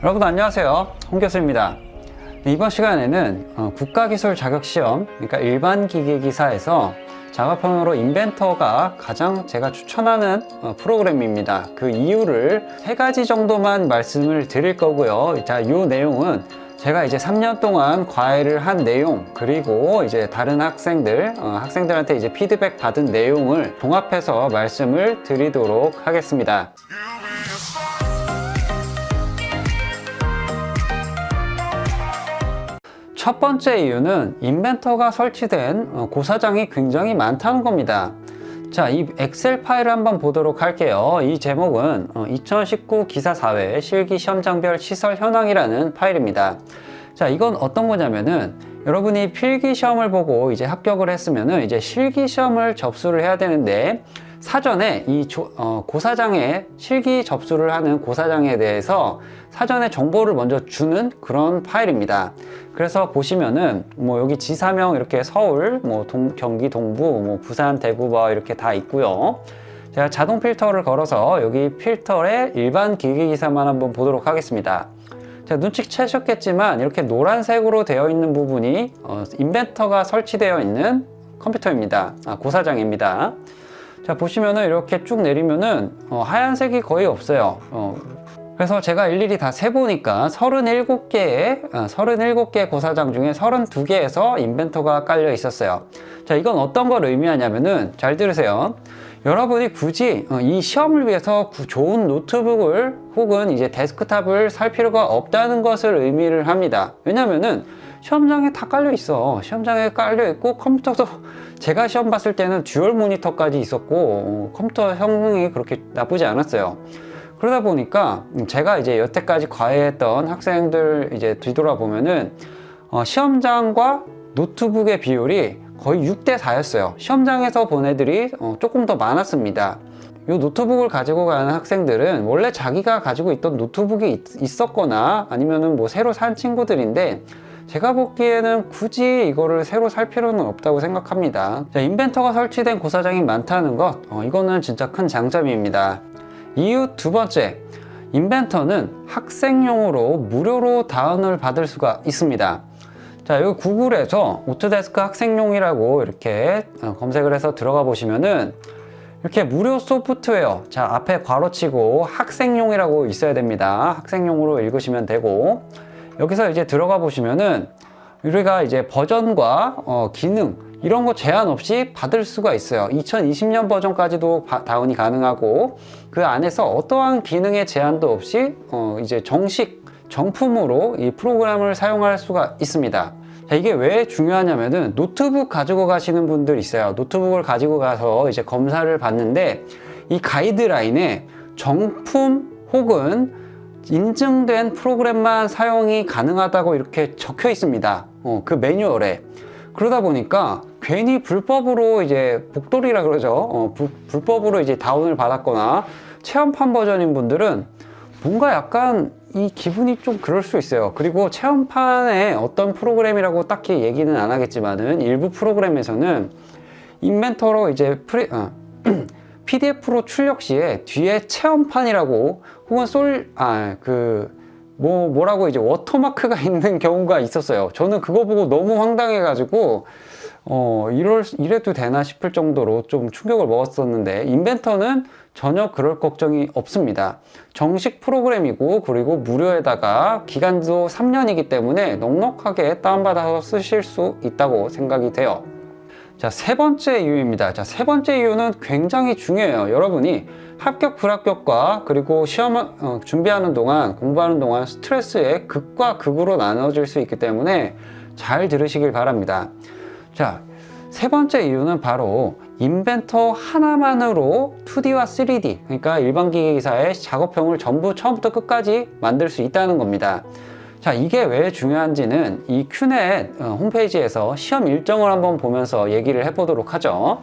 여러분 안녕하세요, 홍 교수입니다. 이번 시간에는 국가기술 자격시험, 그러니까 일반 기계기사에서 작업형으로 인벤터가 가장 제가 추천하는 프로그램입니다. 그 이유를 3가지 정도만 말씀을 드릴 거고요. 자, 이 내용은 제가 이제 3년 동안 과외를 한 내용, 그리고 이제 다른 학생들한테 이제 피드백 받은 내용을 종합해서 말씀을 드리도록 하겠습니다. 첫 번째 이유는 인벤터가 설치된 고사장이 굉장히 많다는 겁니다. 자, 이 엑셀 파일을 한번 보도록 할게요. 이 제목은 2019 기사 4회 실기 시험장별 시설 현황이라는 파일입니다. 자, 이건 어떤 거냐면은 여러분이 필기 시험을 보고 이제 합격을 했으면은 이제 실기 시험을 접수를 해야 되는데, 사전에 이 고사장에 실기 접수를 하는 고사장에 대해서 사전에 정보를 먼저 주는 그런 파일입니다. 그래서 보시면은 뭐 여기 지사명 이렇게 서울, 뭐 경기 동부, 뭐 부산, 대구 뭐 이렇게 다 있고요. 제가 자동 필터를 걸어서 여기 필터의 일반 기계기사만 한번 보도록 하겠습니다. 자, 눈치채셨겠지만 이렇게 노란색으로 되어 있는 부분이 인벤터가 설치되어 있는 컴퓨터입니다. 고사장입니다. 자, 보시면은 이렇게 쭉 내리면은 하얀색이 거의 없어요. 그래서 제가 일일이 다 세보니까 37개의 고사장 중에 32개에서 인벤터가 깔려 있었어요. 자, 이건 어떤 걸 의미하냐면은, 잘 들으세요. 여러분이 굳이 이 시험을 위해서 좋은 노트북을 혹은 이제 데스크탑을 살 필요가 없다는 것을 의미를 합니다. 왜냐면은 시험장에 다 깔려 있어. 시험장에 깔려 있고, 컴퓨터도 제가 시험 봤을 때는 듀얼 모니터까지 있었고, 컴퓨터 성능이 그렇게 나쁘지 않았어요. 그러다 보니까 제가 이제 여태까지 과외했던 학생들 이제 뒤돌아보면은 시험장과 노트북의 비율이 거의 6대 4였어요. 시험장에서 본 애들이 조금 더 많았습니다. 이 노트북을 가지고 가는 학생들은 원래 자기가 가지고 있던 노트북이 있었거나 아니면은 뭐 새로 산 친구들인데, 제가 보기에는 굳이 이거를 새로 살 필요는 없다고 생각합니다. 자, 인벤터가 설치된 고사장이 많다는 것, 이거는 진짜 큰 장점입니다. 이유 두 번째, 인벤터는 학생용으로 무료로 다운을 받을 수가 있습니다. 자, 여기 구글에서 오토데스크 학생용이라고 이렇게 검색을 해서 들어가 보시면은 이렇게 무료 소프트웨어, 자, 앞에 괄호치고 학생용이라고 있어야 됩니다. 학생용으로 읽으시면 되고, 여기서 이제 들어가 보시면은 우리가 이제 버전과 기능 이런 거 제한 없이 받을 수가 있어요. 2020년 버전까지도 다운이 가능하고, 그 안에서 어떠한 기능의 제한도 없이 이제 정품으로 이 프로그램을 사용할 수가 있습니다. 자, 이게 왜 중요하냐면은 노트북 가지고 가시는 분들 있어요. 노트북을 가지고 가서 이제 검사를 받는데, 이 가이드라인에 정품 혹은 인증된 프로그램만 사용이 가능하다고 이렇게 적혀 있습니다. 그 매뉴얼에. 그러다 보니까 괜히 불법으로 이제 복돌이라 그러죠. 불법으로 이제 다운을 받았거나 체험판 버전인 분들은 뭔가 약간 이 기분이 좀 그럴 수 있어요. 그리고 체험판에 어떤 프로그램이라고 딱히 얘기는 안 하겠지만은 일부 프로그램에서는 인벤터로 이제 PDF로 출력 시에 뒤에 체험판이라고 혹은 뭐라고 이제 워터마크가 있는 경우가 있었어요. 저는 그거 보고 너무 황당해가지고 이래도 되나 싶을 정도로 좀 충격을 먹었었는데, 인벤터는 전혀 그럴 걱정이 없습니다. 정식 프로그램이고, 그리고 무료에다가 기간도 3년이기 때문에 넉넉하게 다운받아서 쓰실 수 있다고 생각이 돼요. 자, 세 번째 이유입니다. 자, 세 번째 이유는 굉장히 중요해요. 여러분이 합격, 불합격과 그리고 시험 준비하는 동안, 공부하는 동안 스트레스의 극과 극으로 나눠질 수 있기 때문에 잘 들으시길 바랍니다. 자, 세 번째 이유는 바로 인벤터 하나만으로 2D와 3D, 그러니까 일반 기계기사의 작업형을 전부 처음부터 끝까지 만들 수 있다는 겁니다. 자, 이게 왜 중요한지는 이 큐넷 홈페이지에서 시험 일정을 한번 보면서 얘기를 해보도록 하죠.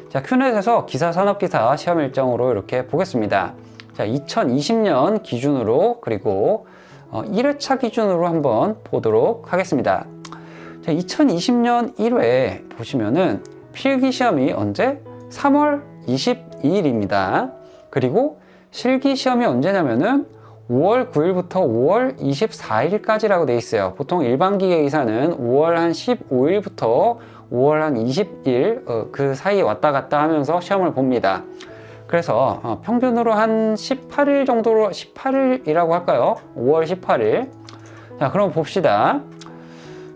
자, 큐넷에서 기사 산업기사 시험 일정으로 이렇게 보겠습니다. 자, 2020년 기준으로, 그리고 1회차 기준으로 한번 보도록 하겠습니다. 자, 2020년 1회 보시면은 필기 시험이 언제? 3월 22일입니다. 그리고 실기 시험이 언제냐면은 5월 9일부터 5월 24일까지라고 돼 있어요. 보통 일반 기계의사는 5월 한 15일부터 5월 한 20일 그 사이에 왔다 갔다 하면서 시험을 봅니다. 그래서 평균으로 한 18일 정도로 18일이라고 할까요? 5월 18일. 자, 그럼 봅시다.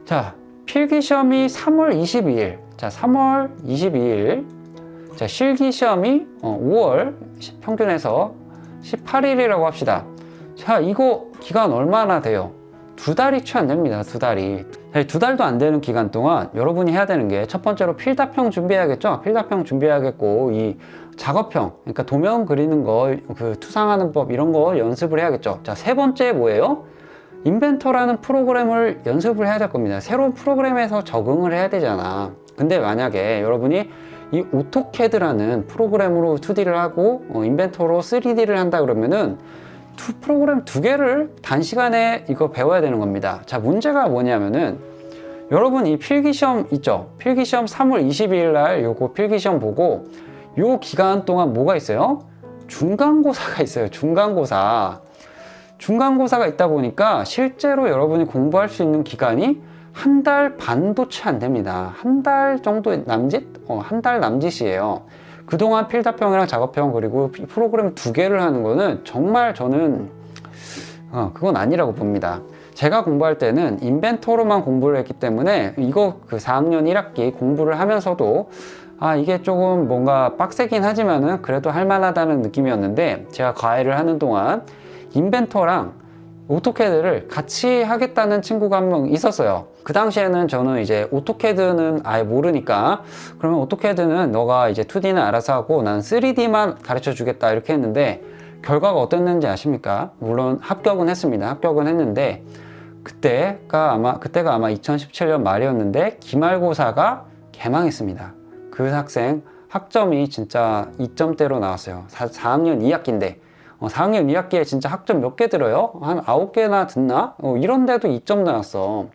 자, 필기시험이 3월 22일. 자, 3월 22일. 자, 실기시험이 5월 평균에서 18일이라고 합시다. 자, 이거 기간 얼마나 돼요? 2달이 채 안 됩니다. 2달이. 2달도 안 되는 기간 동안 여러분이 해야 되는 게 첫 번째로 필답형 준비해야겠죠? 필답형 준비해야겠고, 이 작업형, 그러니까 도면 그리는 거, 그 투상하는 법 이런 거 연습을 해야겠죠. 자, 세 번째 뭐예요? 인벤터라는 프로그램을 연습을 해야 될 겁니다. 새로운 프로그램에서 적응을 해야 되잖아. 근데 만약에 여러분이 이 오토캐드라는 프로그램으로 2D를 하고 인벤터로 3D를 한다 그러면은 프로그램 2개를 단시간에 이거 배워야 되는 겁니다. 자, 문제가 뭐냐면은 여러분 이 필기시험 있죠? 필기시험 3월 22일 날 요거 필기시험 보고 요 기간 동안 뭐가 있어요? 중간고사가 있어요. 중간고사가 있다 보니까 실제로 여러분이 공부할 수 있는 기간이 한 달 반도 채 안 됩니다. 한 달 정도 남짓? 한 달 남짓이에요. 그동안 필답형이랑 작업형 그리고 프로그램 2개를 하는 거는 정말 저는 그건 아니라고 봅니다. 제가 공부할 때는 인벤터로만 공부를 했기 때문에 이거 그 4학년 1학기 공부를 하면서도 이게 조금 뭔가 빡세긴 하지만은 그래도 할만하다는 느낌이었는데, 제가 과외를 하는 동안 인벤터랑 오토캐드를 같이 하겠다는 친구가 한 명 있었어요. 그 당시에는 저는 이제 오토캐드는 아예 모르니까 그러면 오토캐드는 너가 이제 2D는 알아서 하고 난 3D만 가르쳐 주겠다 이렇게 했는데, 결과가 어땠는지 아십니까? 물론 합격은 했습니다. 합격은 했는데 그때가 아마 2017년 말이었는데 기말고사가 개망했습니다. 그 학생 학점이 진짜 2점대로 나왔어요. 4학년 2학기인데 4학년 2학기에 진짜 학점 몇 개 들어요? 한 9개나 듣나? 이런데도 2점 나왔어.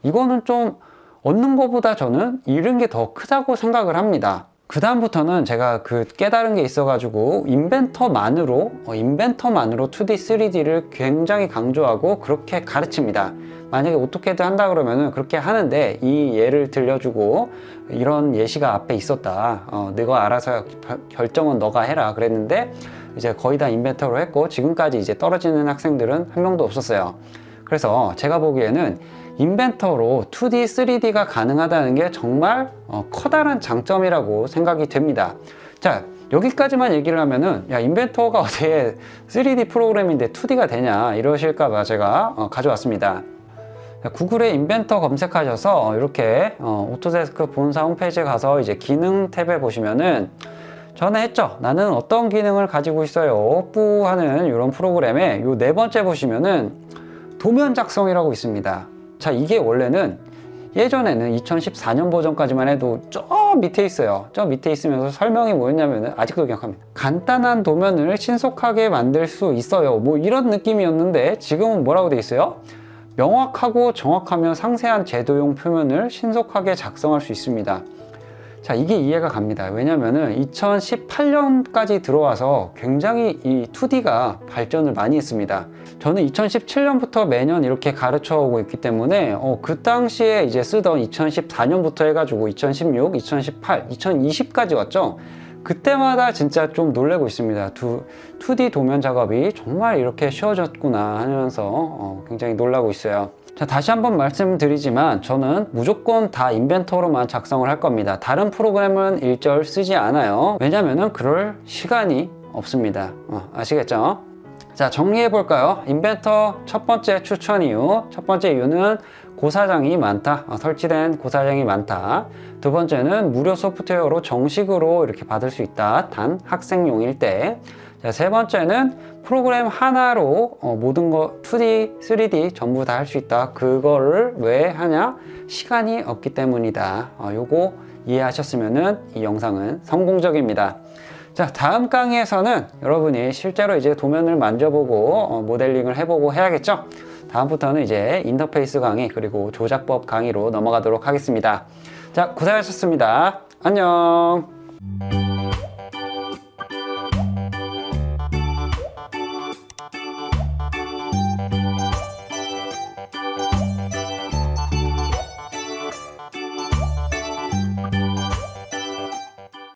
이거는 좀 얻는 것보다 저는 잃은 게 더 크다고 생각을 합니다. 그 다음부터는 제가 그 깨달은 게 있어가지고 인벤터만으로 2D, 3D를 굉장히 강조하고 그렇게 가르칩니다. 만약에 오토캐드 한다 그러면은 그렇게 하는데, 이 예를 들려주고 이런 예시가 앞에 있었다. 너가 알아서 결정은 너가 해라 그랬는데 이제 거의 다 인벤터로 했고 지금까지 이제 떨어지는 학생들은 한 명도 없었어요. 그래서 제가 보기에는 인벤터로 2D, 3D가 가능하다는 게 정말 커다란 장점이라고 생각이 됩니다. 자, 여기까지만 얘기를 하면은 야, 인벤터가 어떻게 3D 프로그램인데 2D가 되냐 이러실까봐 제가 가져왔습니다. 구글에 인벤터 검색하셔서 이렇게 오토데스크 본사 홈페이지에 가서 이제 기능 탭에 보시면은 전에 했죠. 나는 어떤 기능을 가지고 있어요. 뿌 하는 이런 프로그램에 요 네 번째 보시면은 도면 작성이라고 있습니다. 자, 이게 원래는 예전에는 2014년 버전까지만 해도 저 밑에 있어요. 저 밑에 있으면서 설명이 뭐였냐면은 아직도 기억합니다. 간단한 도면을 신속하게 만들 수 있어요. 뭐 이런 느낌이었는데 지금은 뭐라고 돼 있어요? 명확하고 정확하며 상세한 제도용 표면을 신속하게 작성할 수 있습니다. 자, 이게 이해가 갑니다. 왜냐면은 2018년까지 들어와서 굉장히 이 2D가 발전을 많이 했습니다. 저는 2017년부터 매년 이렇게 가르쳐 오고 있기 때문에 그 당시에 이제 쓰던 2014년부터 해가지고 2016, 2018, 2020까지 왔죠. 그때마다 진짜 좀 놀래고 있습니다. 2D 도면 작업이 정말 이렇게 쉬워졌구나 하면서 굉장히 놀라고 있어요. 자, 다시 한번 말씀드리지만 저는 무조건 다 인벤터로만 작성을 할 겁니다. 다른 프로그램은 일절 쓰지 않아요. 왜냐면은 그럴 시간이 없습니다. 아시겠죠? 자, 정리해 볼까요? 인벤터 첫 번째 추천 이유. 첫 번째 이유는 고사장이 많다. 설치된 고사장이 많다. 두 번째는 무료 소프트웨어로 정식으로 이렇게 받을 수 있다. 단 학생용일 때. 자, 세 번째는 프로그램 하나로 모든 거 2D, 3D 전부 다 할 수 있다. 그거를 왜 하냐? 시간이 없기 때문이다. 요거 이해하셨으면은 이 영상은 성공적입니다. 자, 다음 강의에서는 여러분이 실제로 이제 도면을 만져보고 모델링을 해보고 해야겠죠? 다음부터는 이제 인터페이스 강의 그리고 조작법 강의로 넘어가도록 하겠습니다. 자, 고생하셨습니다. 안녕.